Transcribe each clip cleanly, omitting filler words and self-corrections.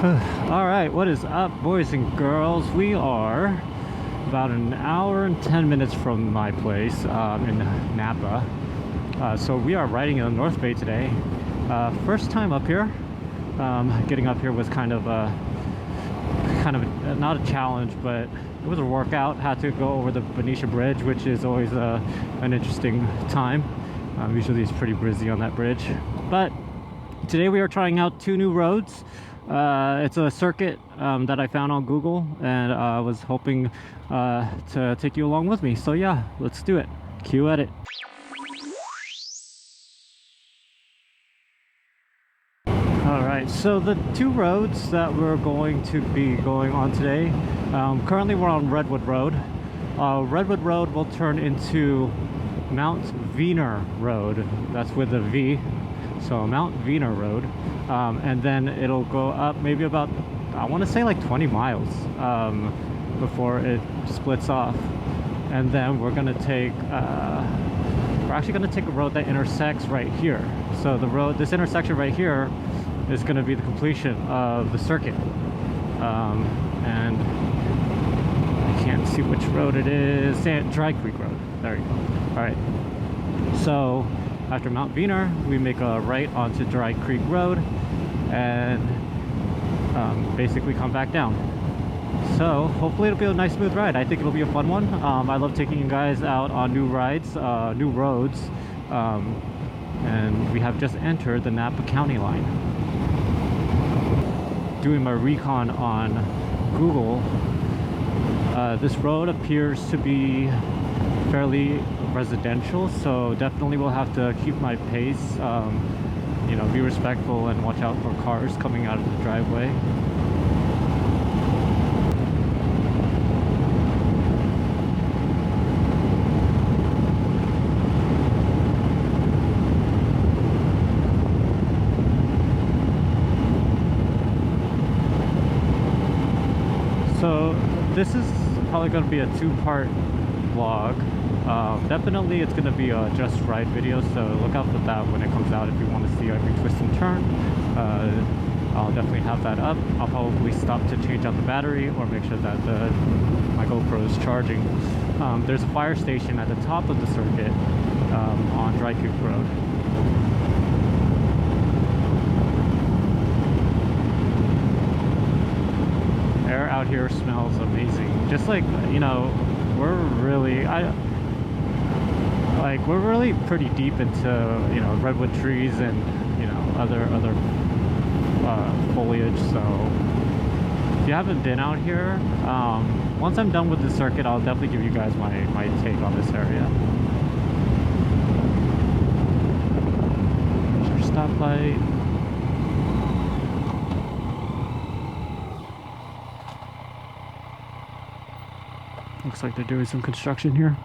All right, what is up, boys and girls? We are about an hour and 10 minutes from my place in Napa. So we are riding in the North Bay today. First time up here. Getting up here was kind of not a challenge, but it was a workout. Had to go over the Veener Bridge, which is always an interesting time. Usually it's pretty busy on that bridge, but today we are trying out two new roads. It's a circuit that I found on Google, and I was hoping to take you along with me. So yeah, let's do it. Cue edit. Alright, so the two roads that we're going to be going on today, currently we're on Redwood Road. Redwood Road will turn into Mount Veener Road. That's with a V. So Mount Veener Road, and then it'll go up maybe about, I want to say like 20 miles before it splits off. And then we're actually gonna take a road that intersects right here. So the road, this intersection right here, is going to be the completion of the circuit. And I can't see which road it is. Dry Creek Road. There you go. All right. So after Mount Veener, we make a right onto Dry Creek Road and basically come back down. So hopefully it'll be a nice smooth ride. I think it'll be a fun one. I love taking you guys out on new rides, new roads, and we have just entered the Napa County line. Doing my recon on Google, this road appears to be fairly residential, so definitely will have to keep my pace, you know, be respectful and watch out for cars coming out of the driveway. So this is probably going to be a two-part vlog. Definitely it's going to be a just ride video, so look out for that when it comes out if you want to see every twist and turn. I'll definitely have that up. I'll probably stop to change out the battery or make sure that my GoPro is charging. There's a fire station at the top of the circuit on Dry Creek Road. Air out here smells amazing. Just like, you know, we're really pretty deep into, you know, redwood trees and, you know, other foliage. So if you haven't been out here, once I'm done with the circuit, I'll definitely give you guys my take on this area. There's our stoplight. Looks like they're doing some construction here.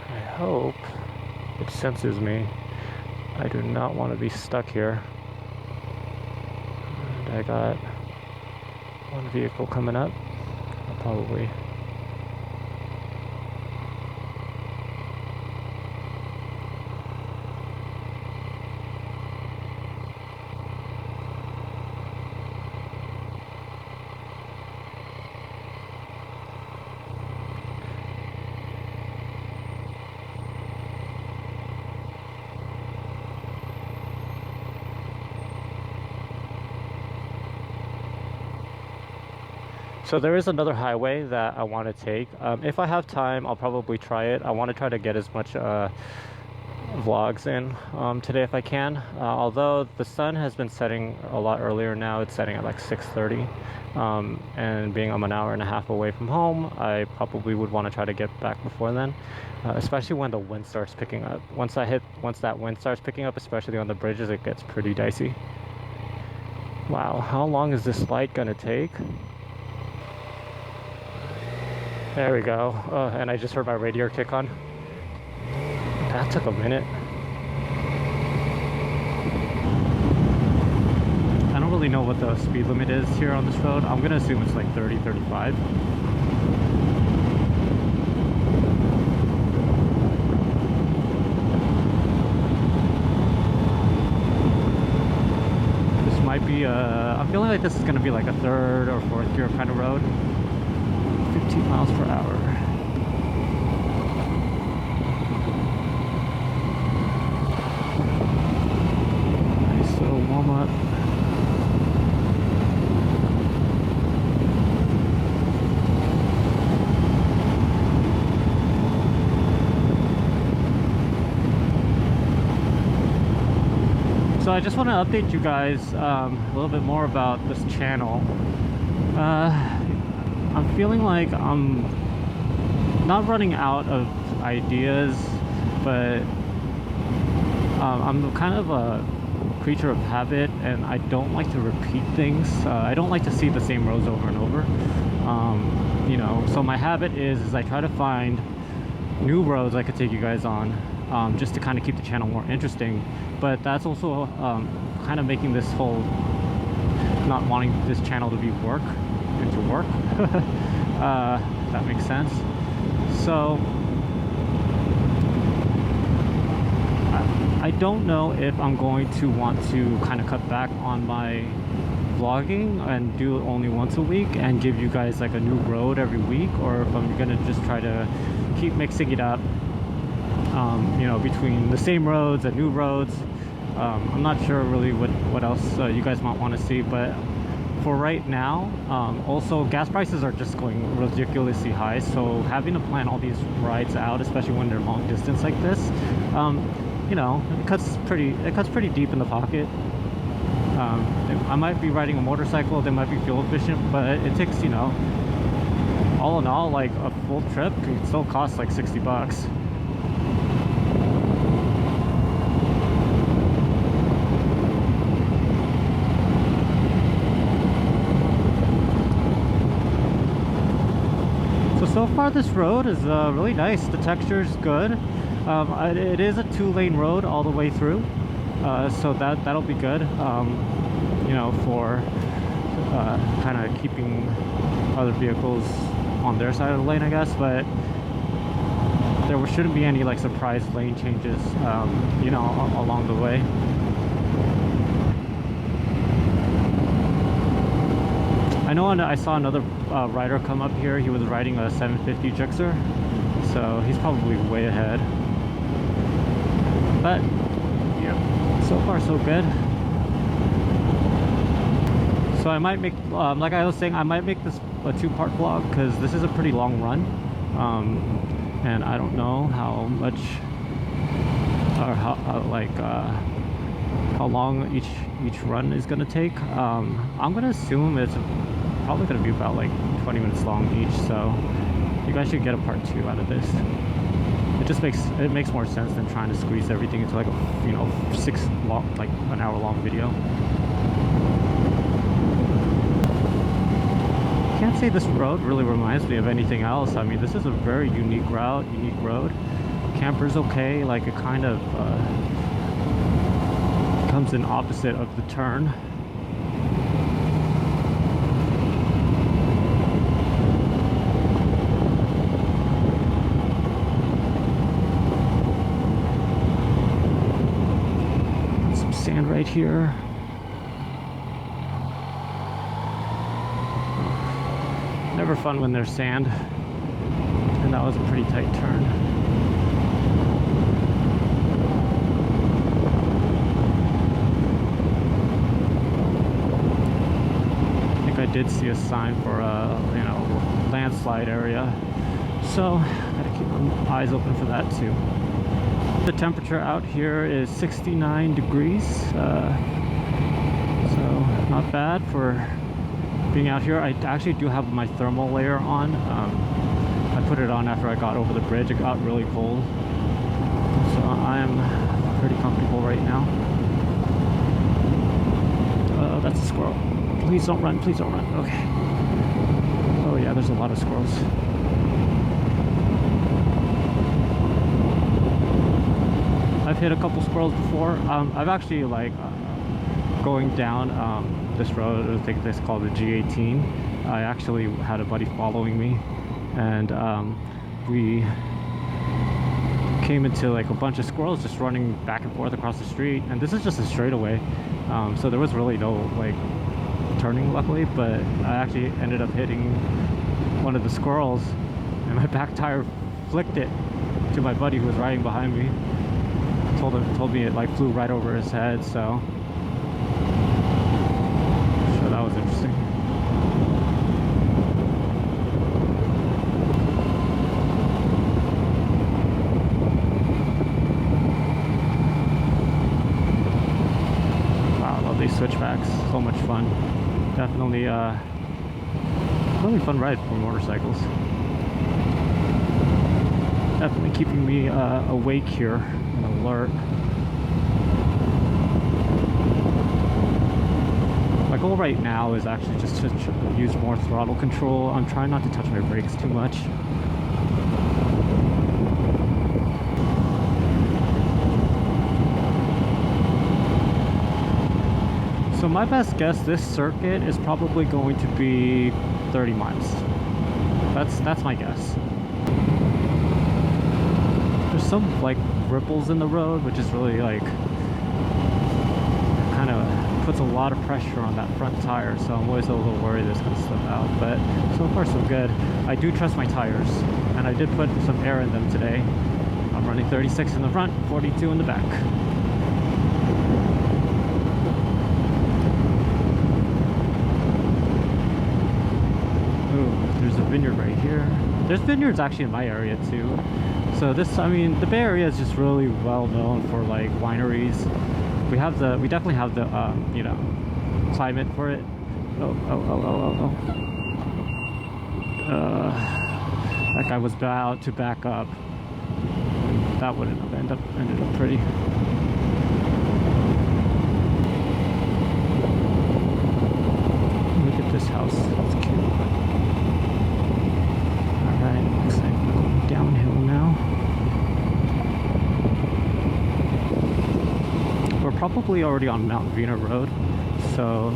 I hope it senses me. I do not want to be stuck here. And I got one vehicle coming up. I'll probably So there is another highway that I want to take. If I have time, I'll probably try it. I want to try to get as much vlogs in today if I can. Although the sun has been setting a lot earlier now. It's setting at like 6:30. And being I'm an hour and a half away from home, I probably would want to try to get back before then. Especially when the wind starts picking up. Once that wind starts picking up, especially on the bridges, it gets pretty dicey. Wow, how long is this light gonna take? There we go. Oh, and I just heard my radiator kick on. That took a minute. I don't really know what the speed limit is here on this road. I'm gonna assume it's like 30, 35. This might be I'm feeling like this is gonna be like a third or fourth gear kind of road. 15 miles per hour. Nice little warm up. So I just want to update you guys a little bit more about this channel. I'm feeling like I'm not running out of ideas, but I'm kind of a creature of habit, and I don't like to repeat things. I don't like to see the same roads over and over. You know, so my habit is I try to find new roads I could take you guys on, just to kind of keep the channel more interesting. But that's also kind of making this whole not wanting this channel to be work into work. That makes sense. So I don't know if I'm going to want to kind of cut back on my vlogging and do it only once a week and give you guys like a new road every week, or if I'm gonna just try to keep mixing it up, you know, between the same roads and new roads. I'm not sure really what else you guys might want to see, but for right now, also gas prices are just going ridiculously high, so having to plan all these rides out, especially when they're long distance like this, you know, it cuts pretty deep in the pocket. I might be riding a motorcycle that might be fuel efficient, but it takes, you know, all in all, like a full trip can still cost like 60 bucks. So far this road is really nice. The texture is good. It is a 2-lane road all the way through, so that'll be good, you know, for kind of keeping other vehicles on their side of the lane, I guess. But there shouldn't be any like surprise lane changes, you know, along the way. I know I saw another rider come up here. He was riding a 750 Gixxer, so he's probably way ahead. But yeah, so far so good. So I might make, like I was saying, I might make this a 2-part vlog because this is a pretty long run, and I don't know how much or how how long each run is gonna take. I'm gonna assume it's probably gonna be about like 20 minutes long each, so you guys should get a part 2 out of this. It just makes more sense than trying to squeeze everything into like a, you know, like an hour-long video. Can't say this road really reminds me of anything else. I mean, this is a very unique route, unique road. Camper's okay, like it kind of comes in opposite of the turn. Some sand right here. Never fun when there's sand, and that was a pretty tight turn. I think I did see a sign for a, you know, landslide area, so gotta keep my eyes open for that too. The temperature out here is 69 degrees, so not bad for being out here. I actually do have my thermal layer on. I put it on after I got over the bridge. It got really cold, so I'm pretty comfortable right now. That's a squirrel. Please don't run, please don't run. Okay. Oh yeah, there's a lot of squirrels. I've hit a couple squirrels before. I've actually like going down this road, I think it's called the G18. I actually had a buddy following me, and we came into like a bunch of squirrels just running back and forth across the street, and this is just a straightaway, so there was really no like turning, luckily, but I actually ended up hitting one of the squirrels, and my back tire flicked it to my buddy who was riding behind me. Told me it like flew right over his head, so that was interesting. Wow, I love these switchbacks, so much fun. Definitely really fun ride for motorcycles. Definitely keeping me awake here and alert. My goal right now is actually just to use more throttle control. I'm trying not to touch my brakes too much. So my best guess, this circuit is probably going to be 30 miles. That's my guess. There's some like ripples in the road, which is really like kind of puts a lot of pressure on that front tire, so I'm always a little worried it's going to slip out, but so far so good. I do trust my tires, and I did put some air in them today. I'm running 36 in the front, 42 in the back. Ooh, there's a vineyard right here. There's vineyards actually in my area too. So this, I mean, the Bay Area is just really well known for like wineries. We definitely have the, you know, climate for it. That guy was about to back up. That wouldn't have ended up pretty. Look at this house, that's cute. Alright, looks like we're going downhill now. We're probably already on Mount Veener Road, so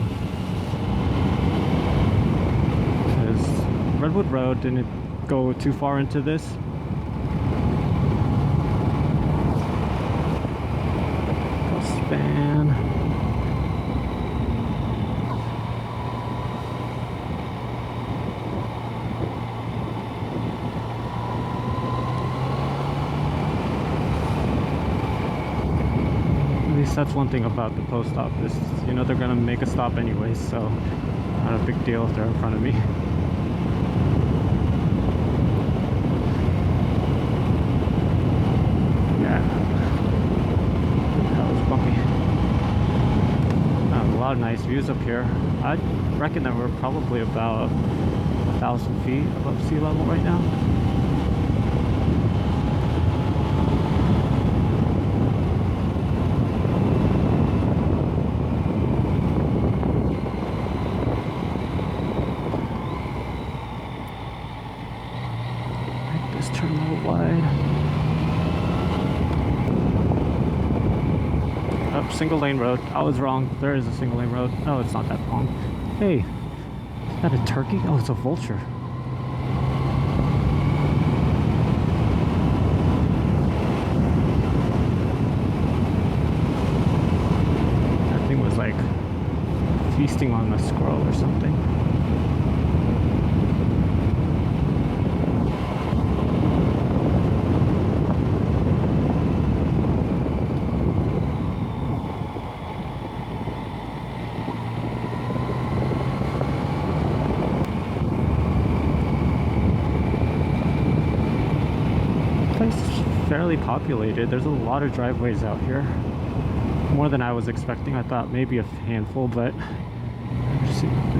because Redwood Road didn't go too far into this. Span. That's one thing about the post office, you know, they're gonna make a stop anyways, so not a big deal if they're in front of me. Yeah, that was bumpy. A lot of nice views up here. I reckon that we're probably about 1,000 feet above sea level right now. Turn a little wide. Oh, single lane road. I was wrong. There is a single lane road. No, it's not that long. Hey, is that a turkey? Oh, it's a vulture. That thing was like feasting on a squirrel or something. Fairly populated. There's a lot of driveways out here, more than I was expecting. I thought maybe a handful, but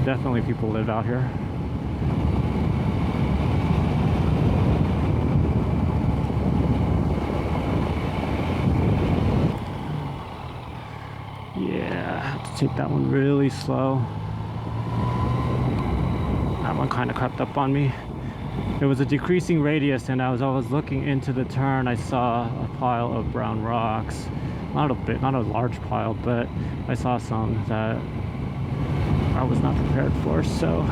definitely people live out here. Yeah, I have to take that one really slow. That one kind of crept up on me. It was a decreasing radius, and as I was looking into the turn, I saw a pile of brown rocks not a large pile, but I saw some that I was not prepared for, so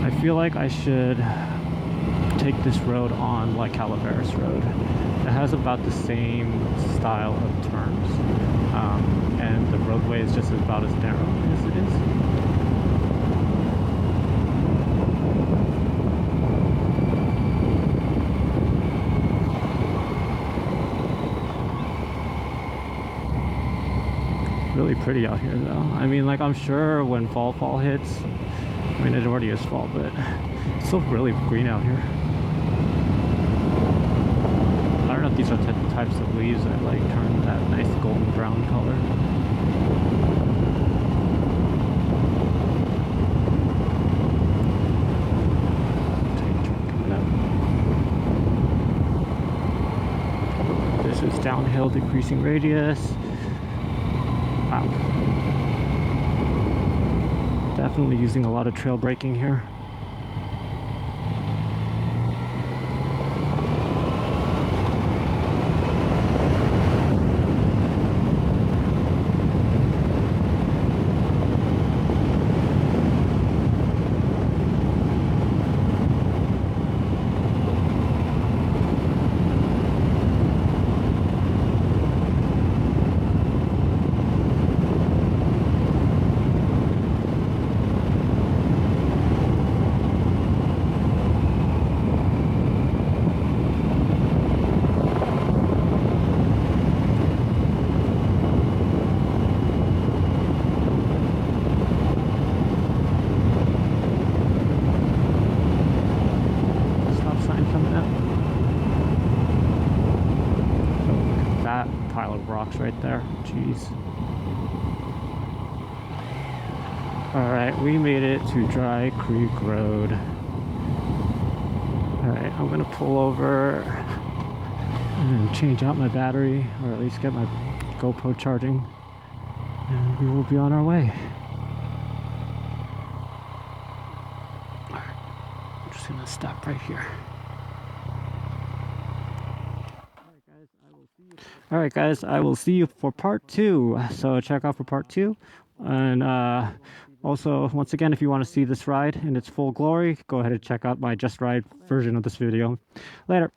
I feel like I should take this road on like Calaveras Road. It has about the same style of turns, and the roadway is just about as narrow as it is. Really pretty out here though. I mean, like, I'm sure when fall hits, I mean, it already is fall, but it's still really green out here. I don't know if these are types of leaves that like turn that nice golden brown color. This is downhill, decreasing radius. Wow. Definitely using a lot of trail braking here. Pile of rocks right there. Jeez. Alright, we made it to Dry Creek Road. Alright, I'm gonna pull over and change out my battery, or at least get my GoPro charging, and we will be on our way. I'm just gonna stop right here. Alright guys, I will see you for part 2, so check out for part 2, and also, once again, if you want to see this ride in its full glory, go ahead and check out my Just Ride version of this video. Later.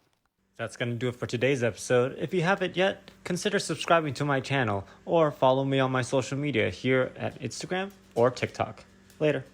That's going to do it for today's episode. If you haven't yet, consider subscribing to my channel, or follow me on my social media here at Instagram or TikTok. Later.